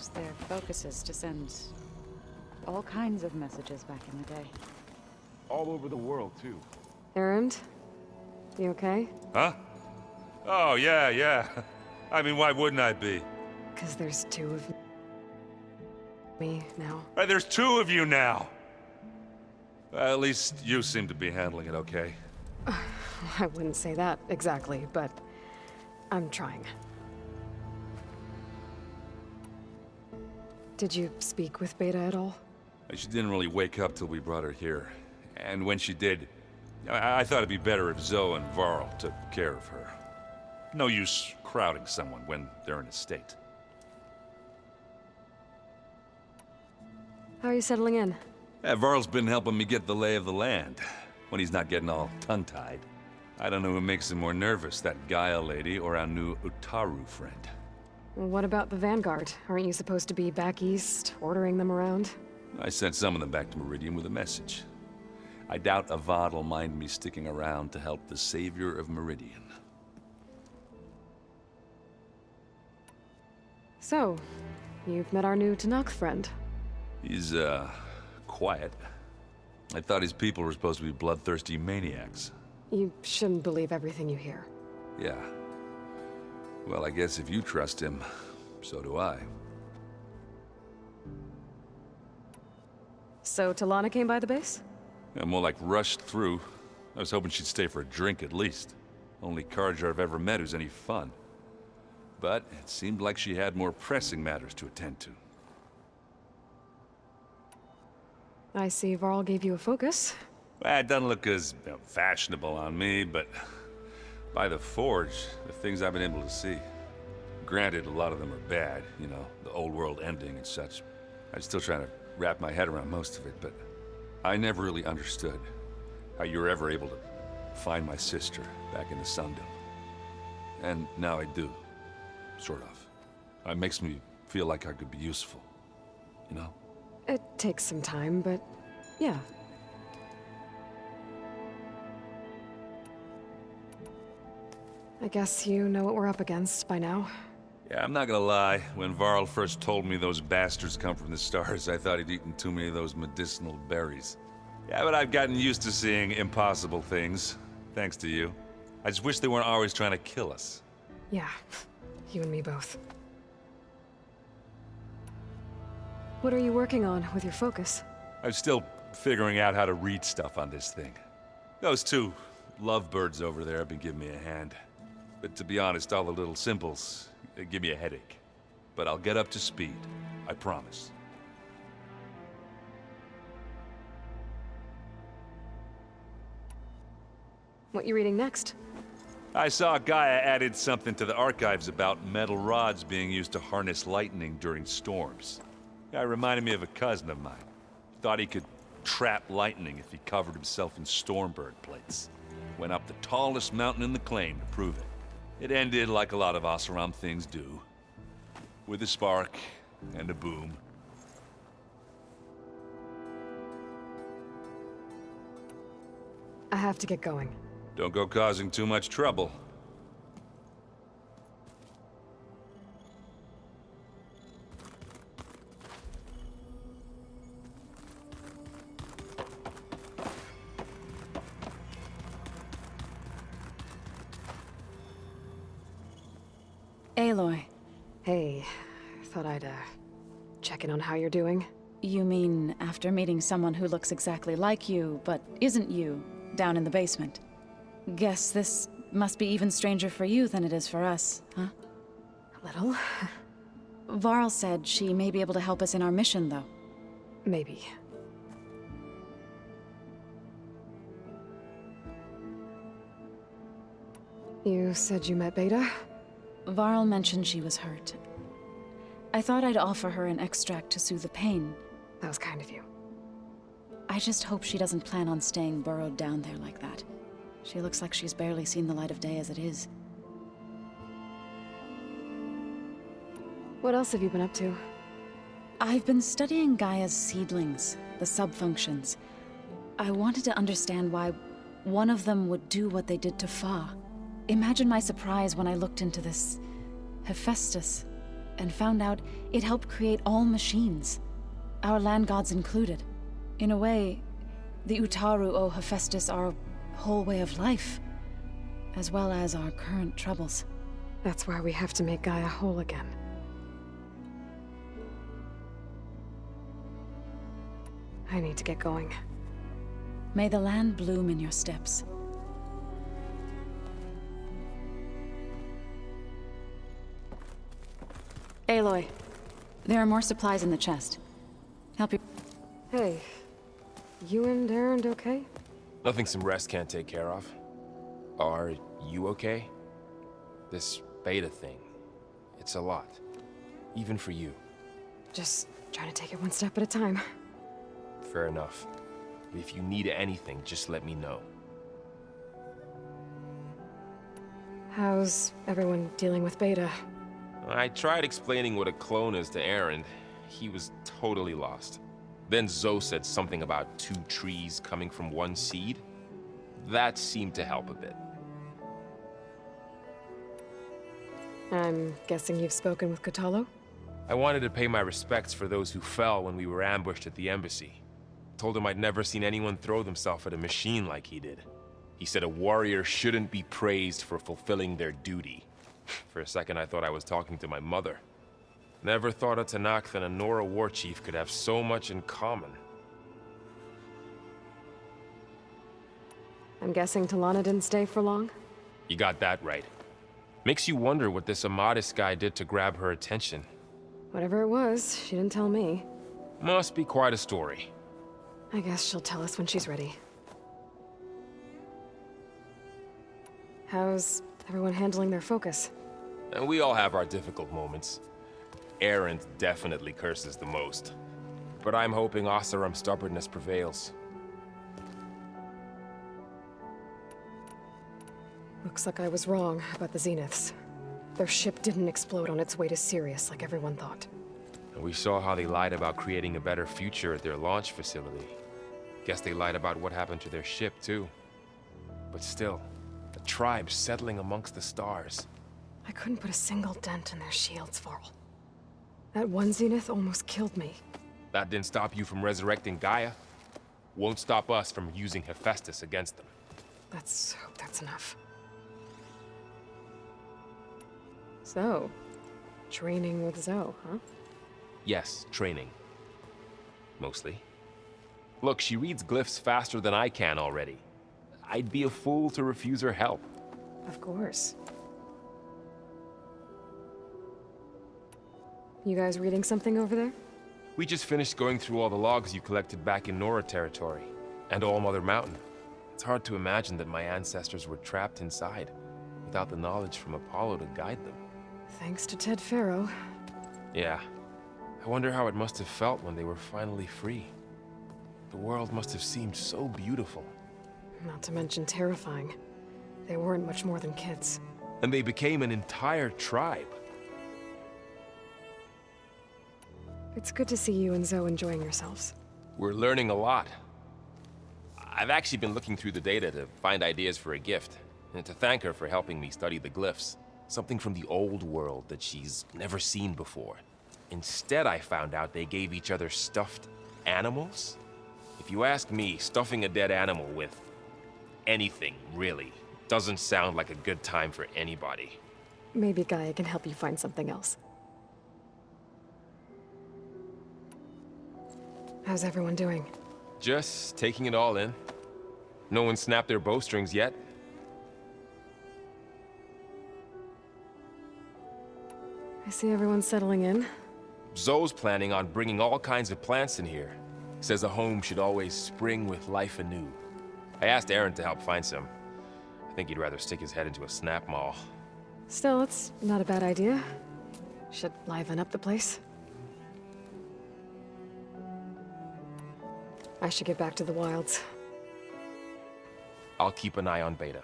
used their focuses to send all kinds of messages back in the day. All over the world, too. Errand? You okay? Huh? Oh, yeah. I mean, why wouldn't I be? Because there's two of me now. Right, there's two of you now! Well, at least you seem to be handling it okay. I wouldn't say that exactly, but I'm trying. Did you speak with Beta at all? She didn't really wake up till we brought her here. And when she did, I thought it'd be better if Zoe and Varl took care of her. No use crowding someone when they're in a state. How are you settling in? Yeah, Varl's been helping me get the lay of the land, when he's not getting all tongue-tied. I don't know who makes him more nervous, that Gaia lady or our new Utaru friend. What about the Vanguard? Aren't you supposed to be back east, ordering them around? I sent some of them back to Meridian with a message. I doubt Avad will mind me sticking around to help the savior of Meridian. So, you've met our new Tanakh friend. He's, quiet. I thought his people were supposed to be bloodthirsty maniacs. You shouldn't believe everything you hear. Yeah. Well, I guess if you trust him, so do I. So, Talana came by the base? Yeah, more like rushed through. I was hoping she'd stay for a drink at least. Only Carja I've ever met who's any fun. But it seemed like she had more pressing matters to attend to. I see Varl gave you a focus. Well, it doesn't look as fashionable on me, but by the Forge, the things I've been able to see. Granted, a lot of them are bad, you know, the old world ending and such. I'm still trying to wrap my head around most of it, but I never really understood how you were ever able to find my sister back in the Sundom. And now I do, sort of. It makes me feel like I could be useful, you know? It takes some time, but yeah. I guess you know what we're up against by now. Yeah, I'm not gonna lie. When Varl first told me those bastards come from the stars, I thought he'd eaten too many of those medicinal berries. Yeah, but I've gotten used to seeing impossible things, thanks to you. I just wish they weren't always trying to kill us. Yeah, you and me both. What are you working on with your focus? I'm still figuring out how to read stuff on this thing. Those two lovebirds over there have been giving me a hand. But to be honest, all the little symbols, they give me a headache. But I'll get up to speed, I promise. What you reading next? I saw Gaia added something to the archives about metal rods being used to harness lightning during storms. Guy reminded me of a cousin of mine. Thought he could trap lightning if he covered himself in Stormbird plates. Went up the tallest mountain in the claim to prove it. It ended like a lot of Oseram things do. With a spark and a boom. I have to get going. Don't go causing too much trouble. Aloy. Hey, thought I'd, check in on how you're doing. You mean after meeting someone who looks exactly like you, but isn't you, down in the basement? Guess this must be even stranger for you than it is for us, huh? A little. Varl said she may be able to help us in our mission, though. Maybe. You said you met Beta? Varl mentioned she was hurt. I thought I'd offer her an extract to soothe the pain. That was kind of you. I just hope she doesn't plan on staying burrowed down there like that. She looks like she's barely seen the light of day as it is. What else have you been up to? I've been studying Gaia's seedlings, the subfunctions. I wanted to understand why one of them would do what they did to Fa. Imagine my surprise when I looked into this Hephaestus. and found out it helped create all machines, our land gods included. In a way, the Utaru owe Hephaestus our whole way of life, as well as our current troubles. That's why we have to make Gaia whole again. I need to get going. May the land bloom in your steps. Aloy, there are more supplies in the chest. Help you. Hey, you and Erend okay? Nothing some rest can't take care of. Are you okay? This beta thing, it's a lot. Even for you. Just trying to take it one step at a time. Fair enough. If you need anything, just let me know. How's everyone dealing with beta? I tried explaining what a clone is to Erend. He was totally lost. Then Zoe said something about 2 trees coming from 1 seed. That seemed to help a bit. I'm guessing you've spoken with Kotallo? I wanted to pay my respects for those who fell when we were ambushed at the embassy. Told him I'd never seen anyone throw themselves at a machine like he did. He said a warrior shouldn't be praised for fulfilling their duty. For a second I thought I was talking to my mother. Never thought a Tenakth and a Nora war chief could have so much in common. I'm guessing Talana didn't stay for long? You got that right. Makes you wonder what this Amadis guy did to grab her attention. Whatever it was, she didn't tell me. Must be quite a story. I guess she'll tell us when she's ready. How's everyone handling their focus? And we all have our difficult moments. Erend definitely curses the most. But I'm hoping Oseram's stubbornness prevails. Looks like I was wrong about the Zeniths. Their ship didn't explode on its way to Sirius like everyone thought. And we saw how they lied about creating a better future at their launch facility. Guess they lied about what happened to their ship, too. But still, a tribe settling amongst the stars. I couldn't put a single dent in their shields, Varl. That one Zenith almost killed me. That didn't stop you from resurrecting Gaia. Won't stop us from using Hephaestus against them. Let's hope that's enough. So, training with Zoe, huh? Yes, training. Mostly. Look, she reads glyphs faster than I can already. I'd be a fool to refuse her help. Of course. You guys reading something over there? We just finished going through all the logs you collected back in Nora territory, and All Mother Mountain. It's hard to imagine that my ancestors were trapped inside, without the knowledge from Apollo to guide them. Thanks to Ted Faro. Yeah. I wonder how it must have felt when they were finally free. The world must have seemed so beautiful. Not to mention terrifying. They weren't much more than kids. And they became an entire tribe. It's good to see you and Zoe enjoying yourselves. We're learning a lot. I've actually been looking through the data to find ideas for a gift, and to thank her for helping me study the glyphs. Something from the old world that she's never seen before. Instead, I found out they gave each other stuffed animals. If you ask me, stuffing a dead animal with anything, really, doesn't sound like a good time for anybody. Maybe Gaia can help you find something else. How's everyone doing? Just taking it all in. No one snapped their bowstrings yet. I see everyone settling in. Zoe's planning on bringing all kinds of plants in here. Says a home should always spring with life anew. I asked Erend to help find some. I think he'd rather stick his head into a snap mall. Still, it's not a bad idea. Should liven up the place. I should get back to the wilds. I'll keep an eye on Beta.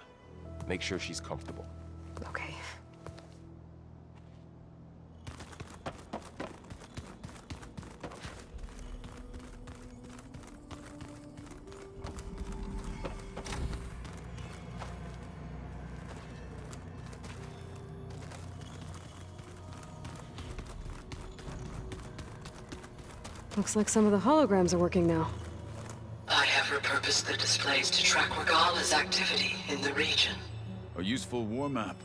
Make sure she's comfortable. Okay. Looks like some of the holograms are working now. I have repurposed the displays to track Regala's activity in the region. A useful war map.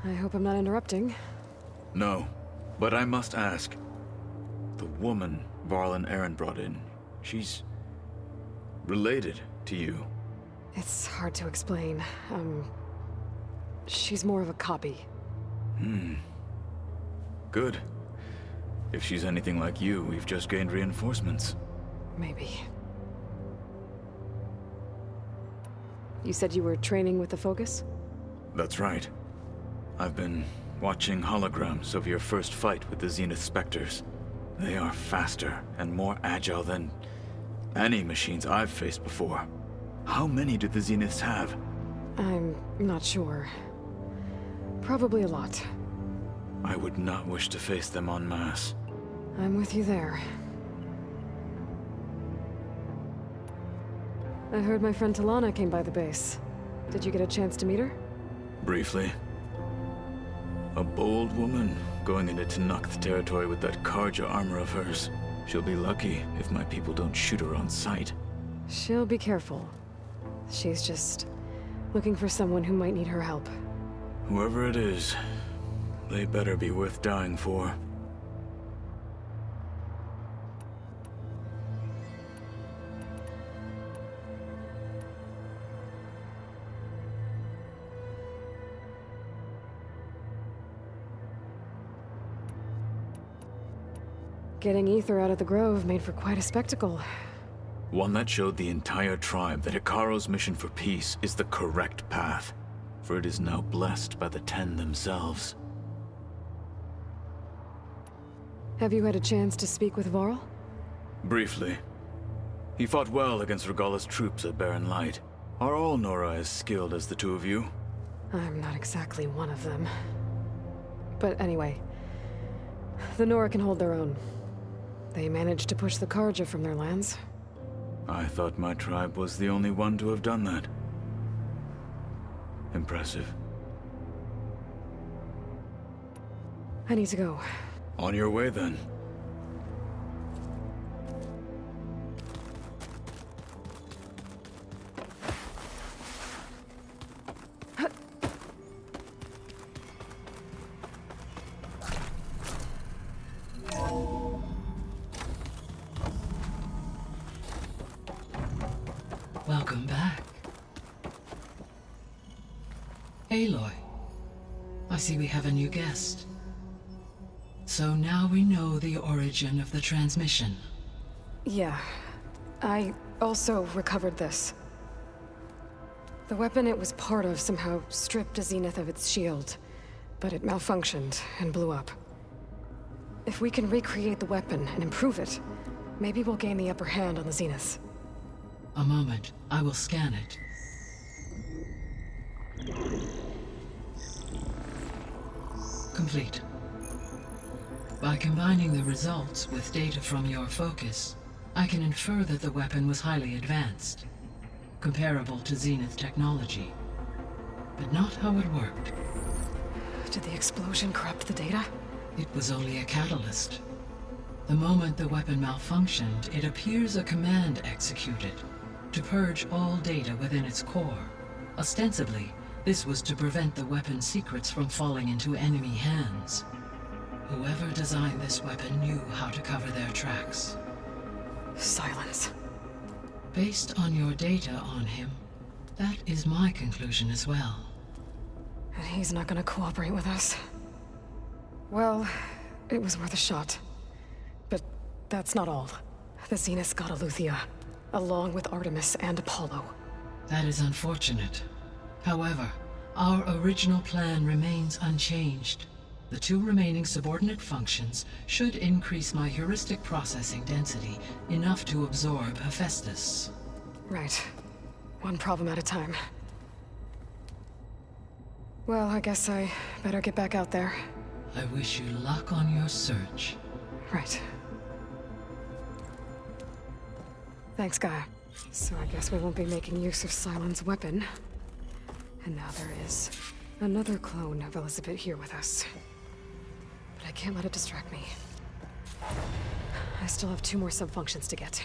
I hope I'm not interrupting. No, but I must ask. The woman Varl and Aaron brought in, she's related to you. It's hard to explain. She's more of a copy. Good. If she's anything like you, we've just gained reinforcements. Maybe. You said you were training with the Focus? That's right. I've been watching holograms of your first fight with the Zenith Spectres. They are faster and more agile than any machines I've faced before. How many do the Zeniths have? I'm not sure. Probably a lot. I would not wish to face them en masse. I'm with you there. I heard my friend Talana came by the base. Did you get a chance to meet her? Briefly. A bold woman going into Tenakth territory with that Karja armor of hers. She'll be lucky if my people don't shoot her on sight. She'll be careful. She's just looking for someone who might need her help. Whoever it is, they better be worth dying for. Getting Ether out of the Grove made for quite a spectacle. One that showed the entire tribe that Hikaro's mission for peace is the correct path, for it is now blessed by the Ten themselves. Have you had a chance to speak with Varl? Briefly. He fought well against Regala's troops at Barren Light. Are all Nora as skilled as the two of you? I'm not exactly one of them. But anyway, the Nora can hold their own. They managed to push the Karja from their lands. I thought my tribe was the only one to have done that. Impressive. I need to go. On your way, then. Welcome back. Aloy, I see we have a new guest. So now we know the origin of the transmission. Yeah. I also recovered this. The weapon it was part of somehow stripped a Zenith of its shield, but it malfunctioned and blew up. If we can recreate the weapon and improve it, maybe we'll gain the upper hand on the Zeniths. A moment, I will scan it. Complete. By combining the results with data from your focus, I can infer that the weapon was highly advanced, comparable to Zenith technology, but not how it worked. Did the explosion corrupt the data? It was only a catalyst. The moment the weapon malfunctioned, it appears a command executed to purge all data within its core. Ostensibly, this was to prevent the weapon's secrets from falling into enemy hands. Whoever designed this weapon knew how to cover their tracks. Silence. Based on your data on him, that is my conclusion as well. And he's not gonna cooperate with us. Well, it was worth a shot. But that's not all. The Zeniths got Aletheia, along with Artemis and Apollo. That is unfortunate. However, our original plan remains unchanged. The two remaining subordinate functions should increase my heuristic processing density enough to absorb Hephaestus. Right. One problem at a time. Well, I guess I better get back out there. I wish you luck on your search. Right. Thanks, Gaia. So I guess we won't be making use of Sylens' weapon. And now there is another clone of Elizabeth here with us. But I can't let it distract me. I still have 2 more subfunctions to get.